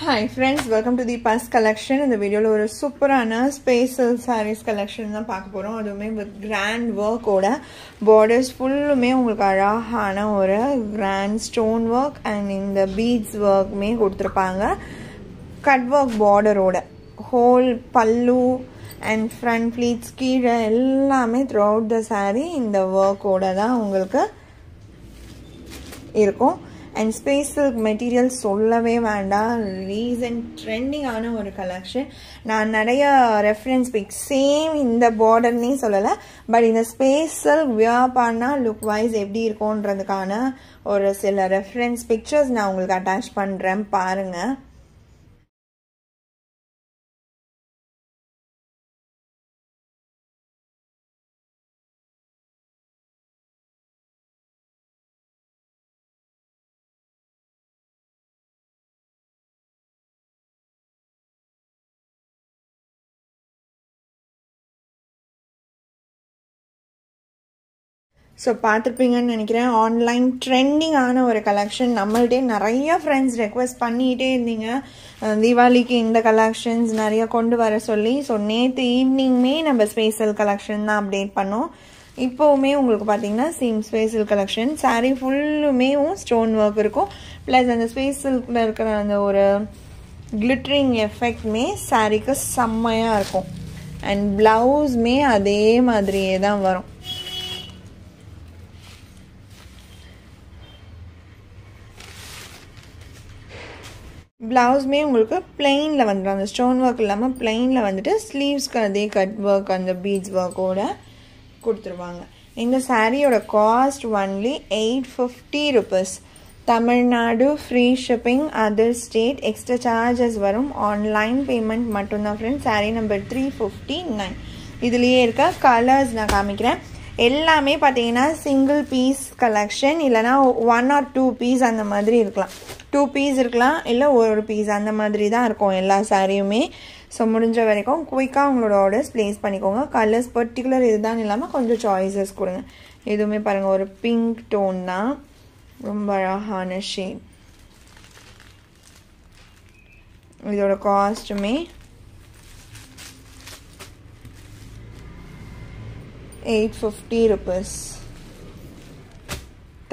Hi friends, welcome to the Pus collection. In the video ஒரு சூப்பரான spatial sarees collection தான் பார்க்க போறோம். அதுவுமே with grand work ஓட borders ஃபுல்லுமே உங்களுக்கு அழகான ஒரு grand stone work and இந்த beads work மே கொடுத்திருப்பாங்க. cut work border ஓட whole pallu and front pleats கீழ எல்லாமே throughout the saree இந்த work ஓட தான் உங்களுக்கு இருக்கும். And space silk material சொல்லவே வேண்டாம், recent trending ஆன ஒரு collection. நான் நிறைய reference pics same இந்த border நீ சொல்லல, but இந்த space silk wear பண்ணா look wise எப்படி இருக்கும்ன்றதுக்கான ஒரு சில reference pictures நான் உங்களுக்கு attach பண்றேன் பாருங்க. So பார்த்திருப்பீங்கன்னு நினைக்கிறேன், ஆன்லைன் ட்ரெண்டிங் ஆன ஒரு கலெக்ஷன். நம்மள்டே நிறைய ஃப்ரெண்ட்ஸ் ரெக்வெஸ்ட் பண்ணிகிட்டே இருந்தீங்க தீபாவளிக்கு இந்த கலெக்ஷன்ஸ் நிறைய கொண்டு வர சொல்லி. ஸோ நேற்று ஈவினிங்குமே நம்ம ஸ்பேஷல் கலெக்ஷன் தான் அப்டேட் பண்ணோம். இப்போவுமே உங்களுக்கு பார்த்தீங்கன்னா சேம் ஸ்பேஷல் கலெக்ஷன். சாரீ ஃபுல்லுமே ஸ்டோன் ஒர்க் இருக்கும், ப்ளஸ் அந்த ஸ்பேஷலுக்குள்ள இருக்கிற அந்த ஒரு கிளிட்டரிங் எஃபெக்ட்மே சாரீக்கு செம்மையாக இருக்கும். அண்ட் ப்ளவுஸ்மே அதே மாதிரியே தான் வரும். ப்ளவுஸ்மே உங்களுக்கு பிளெயினில் வந்துடும், அந்த ஸ்டோன் ஒர்க் இல்லாமல் பிளெயினில் வந்துட்டு ஸ்லீவ்ஸ்க்கு அதே கட் ஒர்க் அந்த பீட்ஸ் ஒர்க்கோட கொடுத்துருவாங்க. இந்த சாரியோட cost only 850 rupees. Tamil Nadu free shipping, other state extra charges வரும். ஆன்லைன் பேமெண்ட் மட்டும்தான் ஃப்ரெண்ட்ஸ். சாரீ நம்பர் 359. இதுலேயே இருக்க கலர்ஸ் நான் காமிக்கிறேன். எல்லாமே பார்த்தீங்கன்னா சிங்கிள் பீஸ் கலெக்ஷன், இல்லைனா 1 or 2 பீஸ் அந்த மாதிரி இருக்கலாம். 2 பீஸ் இருக்கலாம், இல்லை ஒரு பீஸ் அந்த மாதிரி தான் இருக்கும் எல்லா சாரியுமே. ஸோ முடிஞ்ச வரைக்கும் குயிக்காக உங்களோட ஆர்டர்ஸ் ப்ளேஸ் பண்ணிக்கோங்க. கலர்ஸ் பர்டிகுலர் இதுதான் இல்லாமல் கொஞ்சம் சாய்ஸஸ் கொடுங்க. எதுவுமே பாருங்கள், ஒரு பிங்க் டோன் தான், ரொம்ப அழகான ஷேட். இதோட காஸ்ட்டுமே 850 rupees.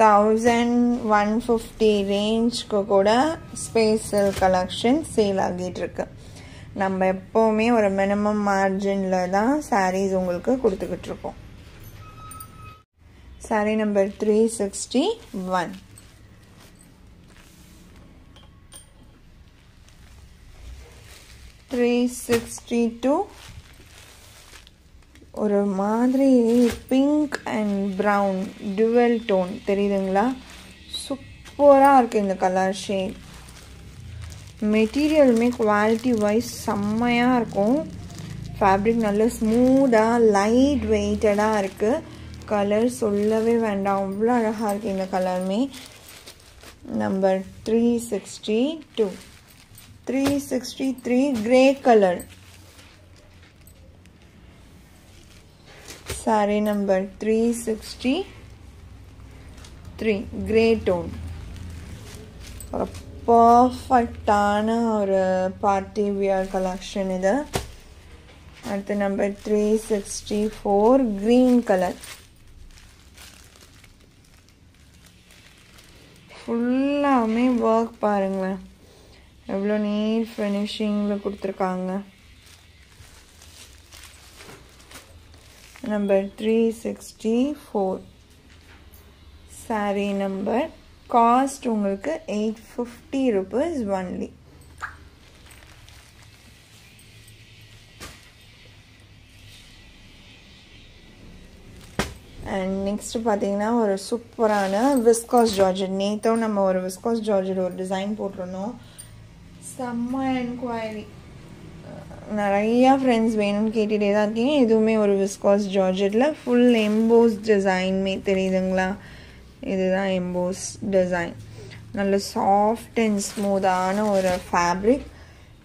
1150 ரேஞ்சுக்கு கூட ஸ்பேஷல் கலெக்ஷன் சேல் ஆகிட்டு இருக்கு. நம்ம எப்போவுமே ஒரு மினிமம் மார்ஜினில் தான் சாரீஸ் உங்களுக்கு கொடுத்துக்கிட்டு இருக்கோம். சாரீ நம்பர் 361. ஒரு மாதிரி pink and brown dual tone தெரியுதுங்களா? சூப்பராக இருக்குது இந்த கலர் ஷேட். மெட்டீரியலுமே குவாலிட்டி வைஸ் செம்மையாக இருக்கும். ஃபேப்ரிக் நல்ல ஸ்மூத்தாக லைட் வெயிட்டடாக இருக்குது. கலர் சொல்லவே வேண்டாம், அவ்வளோ அழகாக இருக்குது இந்த கலருமே. Number 362. 363 grey colour. Saree number 363 grey tone. ஒரு பர்ஃபெக்டான ஒரு பார்ட்டி வியர் கலெக்ஷன் இது. அடுத்து நம்பர் 364 கிரீன் கலர். ஃபுல்லாமே ஒர்க் பாருங்களேன், எவ்வளோ நீட் ஃபினிஷிங்கில் கொடுத்துருக்காங்க. Number 364 sari number. காஸ்ட் உங்களுக்கு 850 rupees ஒன்லி. அண்ட் நெக்ஸ்ட் பார்த்தீங்கன்னா ஒரு சூப்பரான விஸ்காஸ் ஜார்ஜெட். நேற்றும் நம்ம ஒரு விஸ்காஸ் ஜார்ஜெட் ஒரு டிசைன் போட்டிருந்தோம், செம்ம என்கொயரி, நிறையா ஃப்ரெண்ட்ஸ் வேணும்னு கேட்டுகிட்டே தான் இருக்கீங்க. இதுவுமே ஒரு விஸ்காஸ் ஜார்ஜெட்டில் ஃபுல் எம்போஸ் டிசைன்மே தெரியுதுங்களா? இதுதான் எம்போஸ் டிசைன். நல்ல சாஃப்ட் அண்ட் ஸ்மூத்தான ஒரு ஃபேப்ரிக்.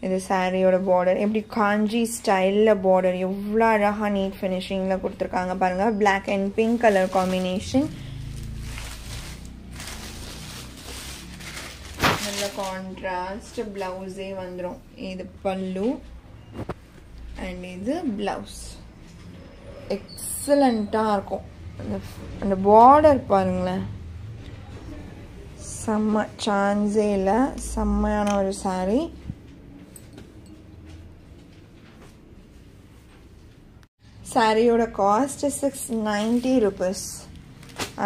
இது சாரியோட பார்டர் எப்படி காஞ்சி ஸ்டைலில் பார்டர் எவ்வளோ அழகாக நீட் ஃபினிஷிங்கில் கொடுத்துருக்காங்க பாருங்கள். Black and pink colour combination. நல்ல நல்ல கான்ட்ராஸ்ட் பிளவுஸே வந்துடும். இது பல்லு அண்ட் இது பிளவுஸ். எக்ஸலண்ட்டாக இருக்கும். அந்த பார்டர் பாருங்களேன், செம்ம, சான்ஸே இல்லை, செம்மையான ஒரு saree. சாரியோட காஸ்ட் 690 rupees.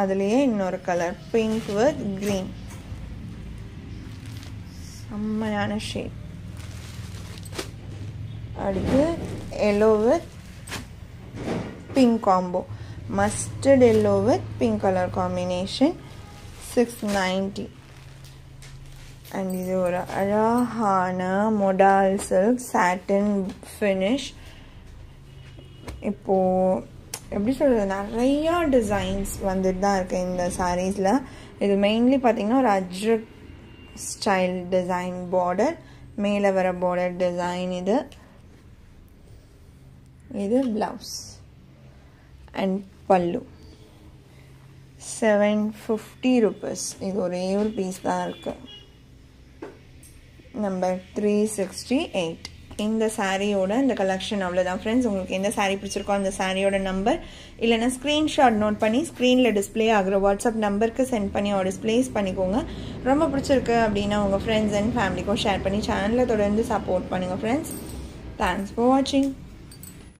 அதுலேயே இன்னொரு கலர் பிங்க் வித் க்ரீன், செம்மையான ஷேட். அடுத்து yellow with pink combo, mustard yellow with pink colour combination, 690. And இது ஒரு அழகான மொடால் சில்க் சாட்டின் ஃபினிஷ். இப்போது எப்படி சொல்கிறது, நிறையா டிசைன்ஸ் வந்துட்டு தான் இருக்குது இந்த சாரீஸில். இது மெயின்லி பார்த்திங்கன்னா ஒரு அஜ்ரக் ஸ்டைல் டிசைன் பார்டர், மேலே வர பார்டர் டிசைன். இது ப்ளவுஸ் அண்ட் பல்லு. 750 rupees. இது ஒரே ஒரு பீஸ் தான் இருக்குது. நம்பர் 368. இந்த சாரியோட இந்த கலெக்ஷன் அவ்வளோதான் ஃப்ரெண்ட்ஸ். உங்களுக்கு எந்த சாரீ பிடிச்சிருக்கோ அந்த சாரியோட நம்பர் இல்லைன்னா ஸ்க்ரீன்ஷாட் நோட் பண்ணி ஸ்க்ரீனில் டிஸ்பிளே ஆகிற வாட்ஸ்அப் நம்பருக்கு சென்ட் பண்ணி ஆர்டர்ஸ் ப்ளேஸ் பண்ணிக்கோங்க. ரொம்ப பிடிச்சிருக்கு அப்படின்னா உங்கள் ஃப்ரெண்ட்ஸ் அண்ட் ஃபேமிலிக்கும் ஷேர் பண்ணி சேனலை தொடர்ந்து சப்போர்ட் பண்ணுங்கள் ஃப்ரெண்ட்ஸ். தேங்க்ஸ் ஃபார் வாட்சிங்.